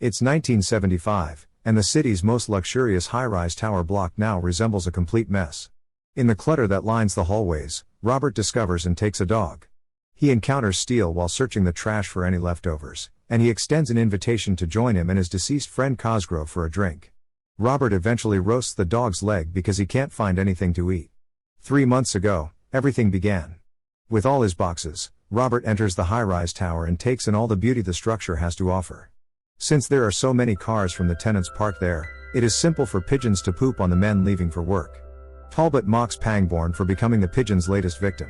It's 1975, and the city's most luxurious high-rise tower block now resembles a complete mess. In the clutter that lines the hallways, Robert discovers and takes a dog. He encounters Steele while searching the trash for any leftovers, and he extends an invitation to join him and his deceased friend Cosgrove for a drink. Robert eventually roasts the dog's leg because he can't find anything to eat. 3 months ago, everything began. With all his boxes, Robert enters the high-rise tower and takes in all the beauty the structure has to offer. Since there are so many cars from the tenants parked there, it is simple for pigeons to poop on the men leaving for work. Talbot mocks Pangborn for becoming the pigeon's latest victim.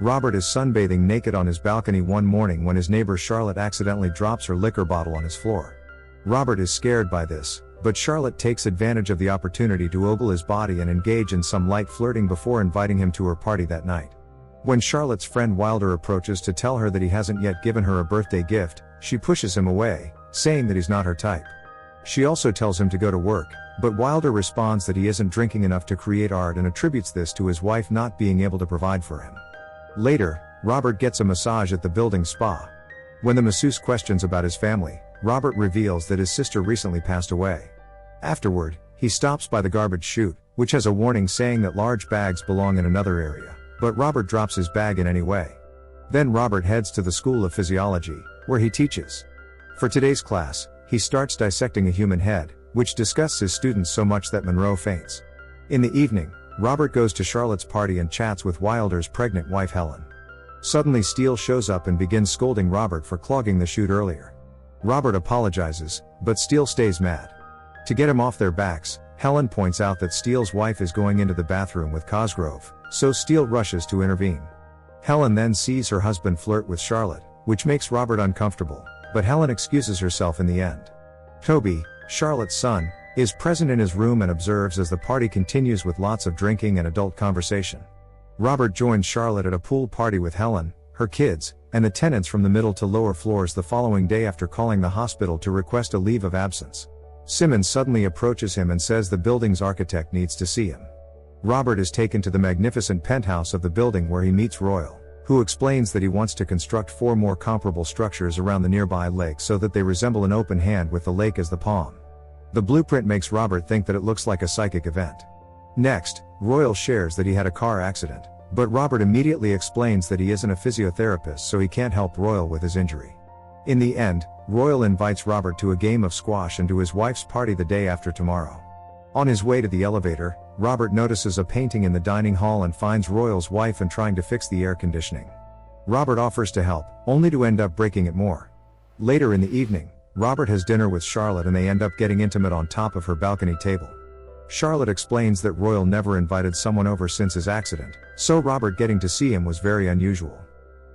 Robert is sunbathing naked on his balcony one morning when his neighbor Charlotte accidentally drops her liquor bottle on his floor. Robert is scared by this, but Charlotte takes advantage of the opportunity to ogle his body and engage in some light flirting before inviting him to her party that night. When Charlotte's friend Wilder approaches to tell her that he hasn't yet given her a birthday gift, she pushes him away, saying that he's not her type. She also tells him to go to work, but Wilder responds that he isn't drinking enough to create art and attributes this to his wife not being able to provide for him. Later, Robert gets a massage at the building spa. When the masseuse questions about his family, Robert reveals that his sister recently passed away. Afterward, he stops by the garbage chute, which has a warning saying that large bags belong in another area, but Robert drops his bag in anyway. Then Robert heads to the School of Physiology, where he teaches. For today's class, he starts dissecting a human head, which disgusts his students so much that Monroe faints. In the evening, Robert goes to Charlotte's party and chats with Wilder's pregnant wife Helen. Suddenly Steele shows up and begins scolding Robert for clogging the chute earlier. Robert apologizes, but Steele stays mad. To get him off their backs, Helen points out that Steele's wife is going into the bathroom with Cosgrove, so Steele rushes to intervene. Helen then sees her husband flirt with Charlotte, which makes Robert uncomfortable, but Helen excuses herself in the end. Toby, Charlotte's son, is present in his room and observes as the party continues with lots of drinking and adult conversation. Robert joins Charlotte at a pool party with Helen, her kids, and the tenants from the middle to lower floors the following day after calling the hospital to request a leave of absence. Simmons suddenly approaches him and says the building's architect needs to see him. Robert is taken to the magnificent penthouse of the building where he meets Royal, who explains that he wants to construct 4 more comparable structures around the nearby lake so that they resemble an open hand with the lake as the palm. The blueprint makes Robert think that it looks like a psychic event. Next, Royal shares that he had a car accident, but Robert immediately explains that he isn't a physiotherapist so he can't help Royal with his injury. In the end, Royal invites Robert to a game of squash and to his wife's party the day after tomorrow. On his way to the elevator, Robert notices a painting in the dining hall and finds Royal's wife and trying to fix the air conditioning. Robert offers to help, only to end up breaking it more. Later in the evening, Robert has dinner with Charlotte and they end up getting intimate on top of her balcony table. Charlotte explains that Royal never invited someone over since his accident, so Robert getting to see him was very unusual.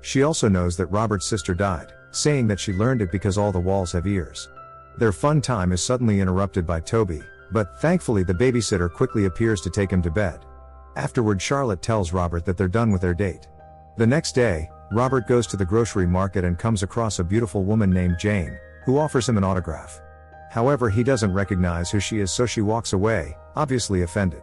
She also knows that Robert's sister died, saying that she learned it because all the walls have ears. Their fun time is suddenly interrupted by Toby, but thankfully the babysitter quickly appears to take him to bed. Afterward, Charlotte tells Robert that they're done with their date. The next day, Robert goes to the grocery market and comes across a beautiful woman named Jane, who offers him an autograph. However, he doesn't recognize who she is, so she walks away, obviously offended.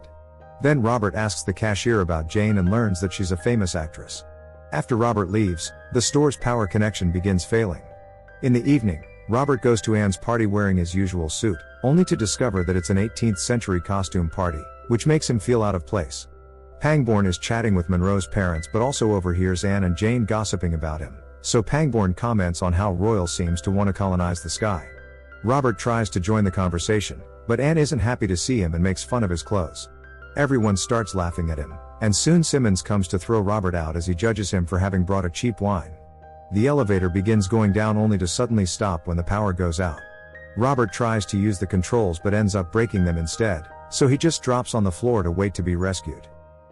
Then Robert asks the cashier about Jane and learns that she's a famous actress. After Robert leaves, the store's power connection begins failing. In the evening, Robert goes to Anne's party wearing his usual suit, only to discover that it's an 18th century costume party, which makes him feel out of place. Pangborn is chatting with Monroe's parents but also overhears Anne and Jane gossiping about him, so Pangborn comments on how Royal seems to want to colonize the sky. Robert tries to join the conversation, but Anne isn't happy to see him and makes fun of his clothes. Everyone starts laughing at him, and soon Simmons comes to throw Robert out as he judges him for having brought a cheap wine. The elevator begins going down only to suddenly stop when the power goes out. Robert tries to use the controls but ends up breaking them instead, so he just drops on the floor to wait to be rescued.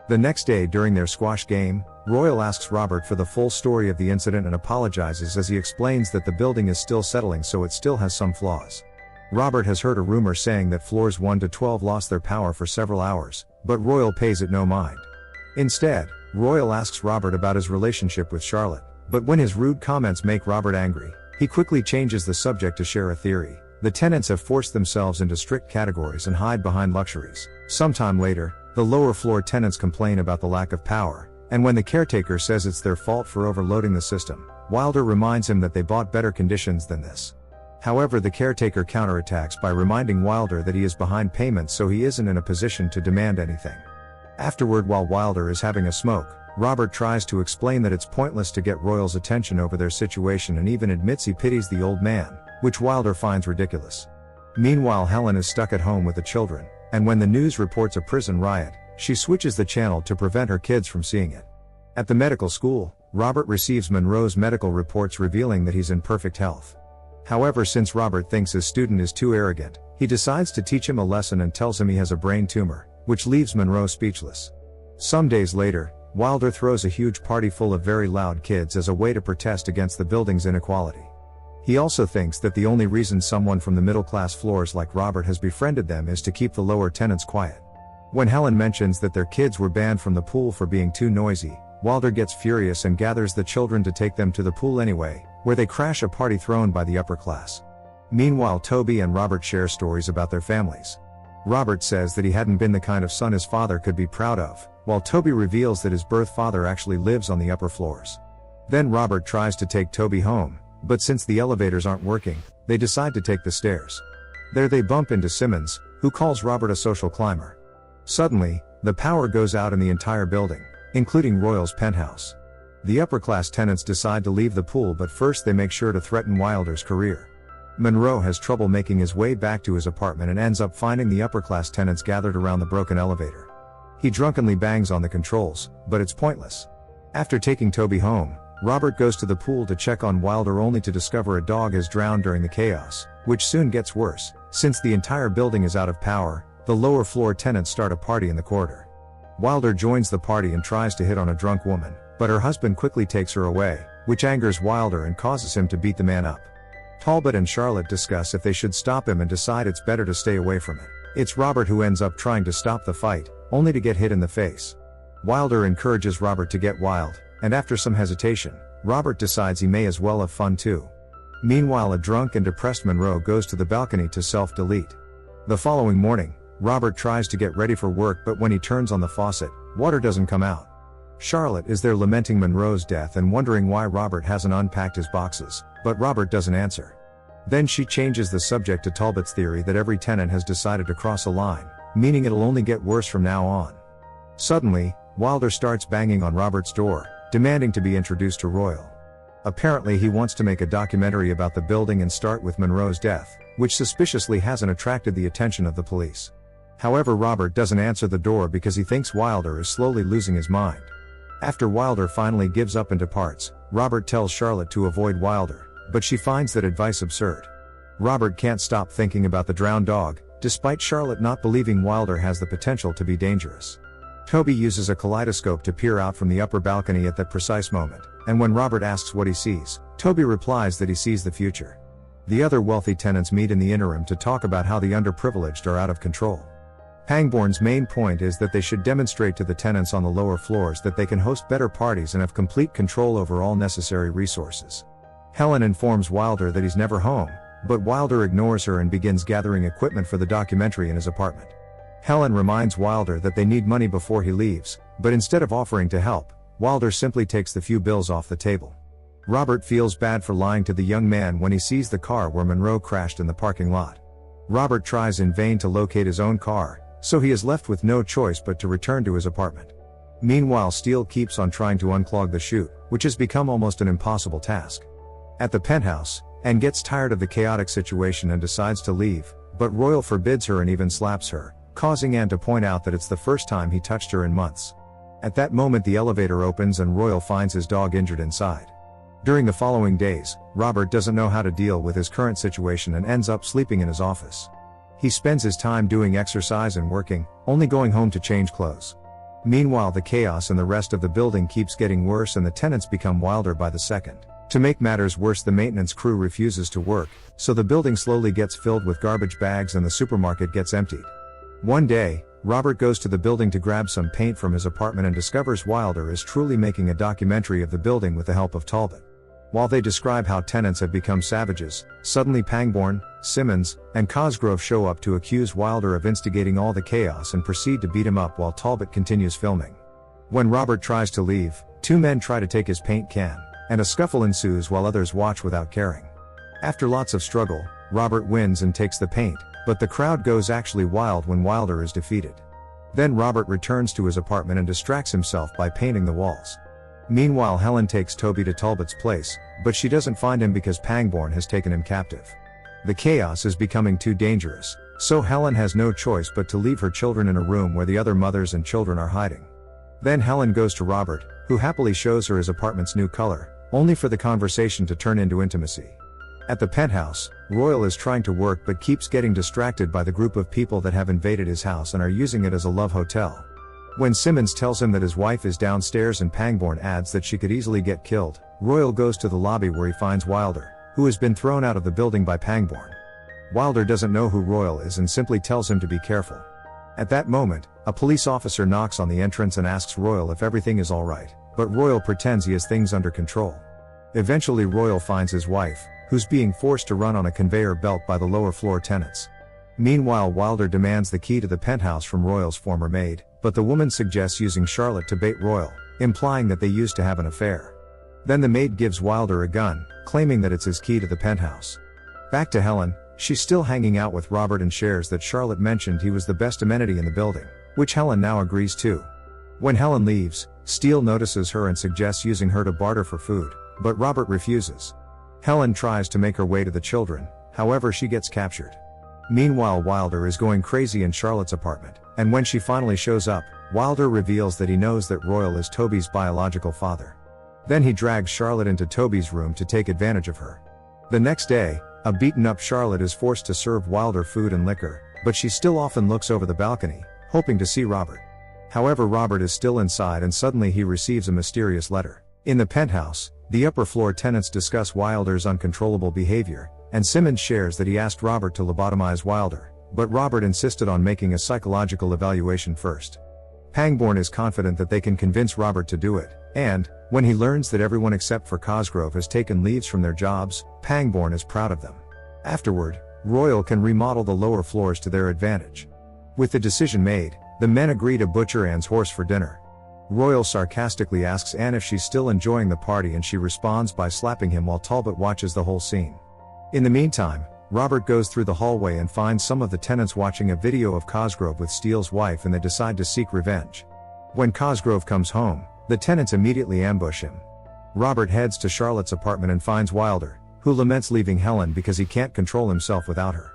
The next day during their squash game, Royal asks Robert for the full story of the incident and apologizes as he explains that the building is still settling so it still has some flaws. Robert has heard a rumor saying that floors 1 to 12 lost their power for several hours, but Royal pays it no mind. Instead, Royal asks Robert about his relationship with Charlotte, but when his rude comments make Robert angry, he quickly changes the subject to share a theory. The tenants have forced themselves into strict categories and hide behind luxuries. Sometime later, the lower floor tenants complain about the lack of power, and when the caretaker says it's their fault for overloading the system, Wilder reminds him that they bought better conditions than this. However, the caretaker counterattacks by reminding Wilder that he is behind payments, so he isn't in a position to demand anything. Afterward, while Wilder is having a smoke, Robert tries to explain that it's pointless to get Royal's attention over their situation and even admits he pities the old man, which Wilder finds ridiculous. Meanwhile, Helen is stuck at home with the children, and when the news reports a prison riot, she switches the channel to prevent her kids from seeing it. At the medical school, Robert receives Monroe's medical reports revealing that he's in perfect health. However, since Robert thinks his student is too arrogant, he decides to teach him a lesson and tells him he has a brain tumor, which leaves Monroe speechless. Some days later, Wilder throws a huge party full of very loud kids as a way to protest against the building's inequality. He also thinks that the only reason someone from the middle-class floors like Robert has befriended them is to keep the lower tenants quiet. When Helen mentions that their kids were banned from the pool for being too noisy, Wilder gets furious and gathers the children to take them to the pool anyway, where they crash a party thrown by the upper class. Meanwhile, Toby and Robert share stories about their families. Robert says that he hadn't been the kind of son his father could be proud of, while Toby reveals that his birth father actually lives on the upper floors. Then Robert tries to take Toby home, but since the elevators aren't working, they decide to take the stairs. There they bump into Simmons, who calls Robert a social climber. Suddenly, the power goes out in the entire building, including Royal's penthouse. The upper-class tenants decide to leave the pool, but first they make sure to threaten Wilder's career. Monroe has trouble making his way back to his apartment and ends up finding the upper-class tenants gathered around the broken elevator. He drunkenly bangs on the controls, but it's pointless. After taking Toby home, Robert goes to the pool to check on Wilder only to discover a dog is drowned during the chaos, which soon gets worse. Since the entire building is out of power, the lower floor tenants start a party in the corridor. Wilder joins the party and tries to hit on a drunk woman, but her husband quickly takes her away, which angers Wilder and causes him to beat the man up. Talbot and Charlotte discuss if they should stop him and decide it's better to stay away from it. It's Robert who ends up trying to stop the fight, only to get hit in the face. Wilder encourages Robert to get wild, and after some hesitation, Robert decides he may as well have fun too. Meanwhile, a drunk and depressed Monroe goes to the balcony to self-delete. The following morning, Robert tries to get ready for work, but when he turns on the faucet, water doesn't come out. Charlotte is there lamenting Monroe's death and wondering why Robert hasn't unpacked his boxes, but Robert doesn't answer. Then she changes the subject to Talbot's theory that every tenant has decided to cross a line, meaning it'll only get worse from now on. Suddenly, Wilder starts banging on Robert's door, demanding to be introduced to Royal. Apparently he wants to make a documentary about the building and start with Monroe's death, which suspiciously hasn't attracted the attention of the police. However, Robert doesn't answer the door because he thinks Wilder is slowly losing his mind. After Wilder finally gives up and departs, Robert tells Charlotte to avoid Wilder, but she finds that advice absurd. Robert can't stop thinking about the drowned dog, despite Charlotte not believing Wilder has the potential to be dangerous. Toby uses a kaleidoscope to peer out from the upper balcony at that precise moment, and when Robert asks what he sees, Toby replies that he sees the future. The other wealthy tenants meet in the interim to talk about how the underprivileged are out of control. Pangborn's main point is that they should demonstrate to the tenants on the lower floors that they can host better parties and have complete control over all necessary resources. Helen informs Wilder that he's never home, but Wilder ignores her and begins gathering equipment for the documentary in his apartment. Helen reminds Wilder that they need money before he leaves, but instead of offering to help, Wilder simply takes the few bills off the table. Robert feels bad for lying to the young man when he sees the car where Monroe crashed in the parking lot. Robert tries in vain to locate his own car, so he is left with no choice but to return to his apartment. Meanwhile, Steele keeps on trying to unclog the chute, which has become almost an impossible task. At the penthouse, Anne gets tired of the chaotic situation and decides to leave, but Royal forbids her and even slaps her, causing Anne to point out that it's the first time he touched her in months. At that moment, the elevator opens and Royal finds his dog injured inside. During the following days, Robert doesn't know how to deal with his current situation and ends up sleeping in his office. He spends his time doing exercise and working, only going home to change clothes. Meanwhile, the chaos in the rest of the building keeps getting worse and the tenants become wilder by the second. To make matters worse, the maintenance crew refuses to work, so the building slowly gets filled with garbage bags and the supermarket gets emptied. One day, Robert goes to the building to grab some paint from his apartment and discovers Wilder is truly making a documentary of the building with the help of Talbot. While they describe how tenants have become savages, suddenly Pangborn, Simmons, and Cosgrove show up to accuse Wilder of instigating all the chaos and proceed to beat him up while Talbot continues filming. When Robert tries to leave, two men try to take his paint can, and a scuffle ensues while others watch without caring. After lots of struggle, Robert wins and takes the paint, but the crowd goes actually wild when Wilder is defeated. Then Robert returns to his apartment and distracts himself by painting the walls. Meanwhile, Helen takes Toby to Talbot's place, but she doesn't find him because Pangborn has taken him captive. The chaos is becoming too dangerous, so Helen has no choice but to leave her children in a room where the other mothers and children are hiding. Then Helen goes to Robert, who happily shows her his apartment's new color, only for the conversation to turn into intimacy. At the penthouse, Royal is trying to work but keeps getting distracted by the group of people that have invaded his house and are using it as a love hotel. When Simmons tells him that his wife is downstairs and Pangborn adds that she could easily get killed, Royal goes to the lobby where he finds Wilder, who has been thrown out of the building by Pangborn. Wilder doesn't know who Royal is and simply tells him to be careful. At that moment, a police officer knocks on the entrance and asks Royal if everything is alright, but Royal pretends he has things under control. Eventually Royal finds his wife, who's being forced to run on a conveyor belt by the lower floor tenants. Meanwhile, Wilder demands the key to the penthouse from Royal's former maid, but the woman suggests using Charlotte to bait Royal, implying that they used to have an affair. Then the maid gives Wilder a gun, claiming that it's his key to the penthouse. Back to Helen, she's still hanging out with Robert and shares that Charlotte mentioned he was the best amenity in the building, which Helen now agrees to. When Helen leaves, Steele notices her and suggests using her to barter for food, but Robert refuses. Helen tries to make her way to the children, however she gets captured. Meanwhile, Wilder is going crazy in Charlotte's apartment, and when she finally shows up, Wilder reveals that he knows that Royal is Toby's biological father. Then he drags Charlotte into Toby's room to take advantage of her. The next day, a beaten-up Charlotte is forced to serve Wilder food and liquor, but she still often looks over the balcony, hoping to see Robert. However, Robert is still inside and suddenly he receives a mysterious letter. In the penthouse, the upper floor tenants discuss Wilder's uncontrollable behavior, and Simmons shares that he asked Robert to lobotomize Wilder, but Robert insisted on making a psychological evaluation first. Pangborn is confident that they can convince Robert to do it, and, when he learns that everyone except for Cosgrove has taken leaves from their jobs, Pangborn is proud of them. Afterward, Royal can remodel the lower floors to their advantage. With the decision made, the men agree to butcher Anne's horse for dinner. Royal sarcastically asks Anne if she's still enjoying the party and she responds by slapping him while Talbot watches the whole scene. In the meantime, Robert goes through the hallway and finds some of the tenants watching a video of Cosgrove with Steele's wife and they decide to seek revenge. When Cosgrove comes home, the tenants immediately ambush him. Robert heads to Charlotte's apartment and finds Wilder, who laments leaving Helen because he can't control himself without her.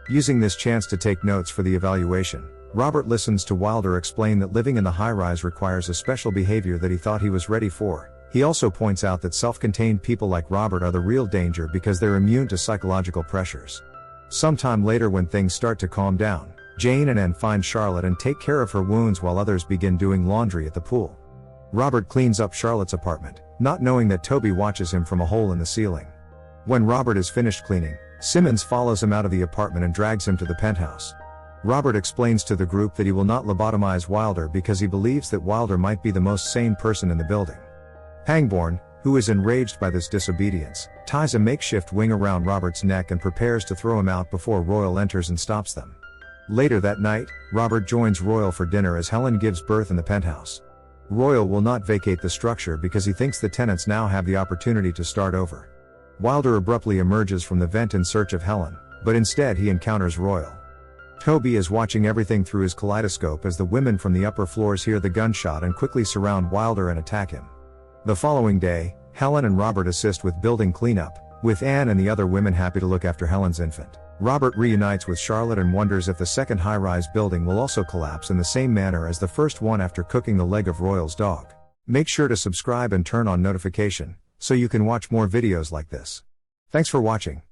Using this chance to take notes for the evaluation, Robert listens to Wilder explain that living in the high-rise requires a special behavior that he thought he was ready for. He also points out that self-contained people like Robert are the real danger because they're immune to psychological pressures. Sometime later, when things start to calm down, Jane and Anne find Charlotte and take care of her wounds while others begin doing laundry at the pool. Robert cleans up Charlotte's apartment, not knowing that Toby watches him from a hole in the ceiling. When Robert is finished cleaning, Simmons follows him out of the apartment and drags him to the penthouse. Robert explains to the group that he will not lobotomize Wilder because he believes that Wilder might be the most sane person in the building. Pangborn, who is enraged by this disobedience, ties a makeshift wing around Robert's neck and prepares to throw him out before Royal enters and stops them. Later that night, Robert joins Royal for dinner as Helen gives birth in the penthouse. Royal will not vacate the structure because he thinks the tenants now have the opportunity to start over. Wilder abruptly emerges from the vent in search of Helen, but instead he encounters Royal. Toby is watching everything through his kaleidoscope as the women from the upper floors hear the gunshot and quickly surround Wilder and attack him. The following day, Helen and Robert assist with building cleanup, with Anne and the other women happy to look after Helen's infant. Robert reunites with Charlotte and wonders if the second high-rise building will also collapse in the same manner as the first one after cooking the leg of Royal's dog. Make sure to subscribe and turn on notification, so you can watch more videos like this. Thanks for watching.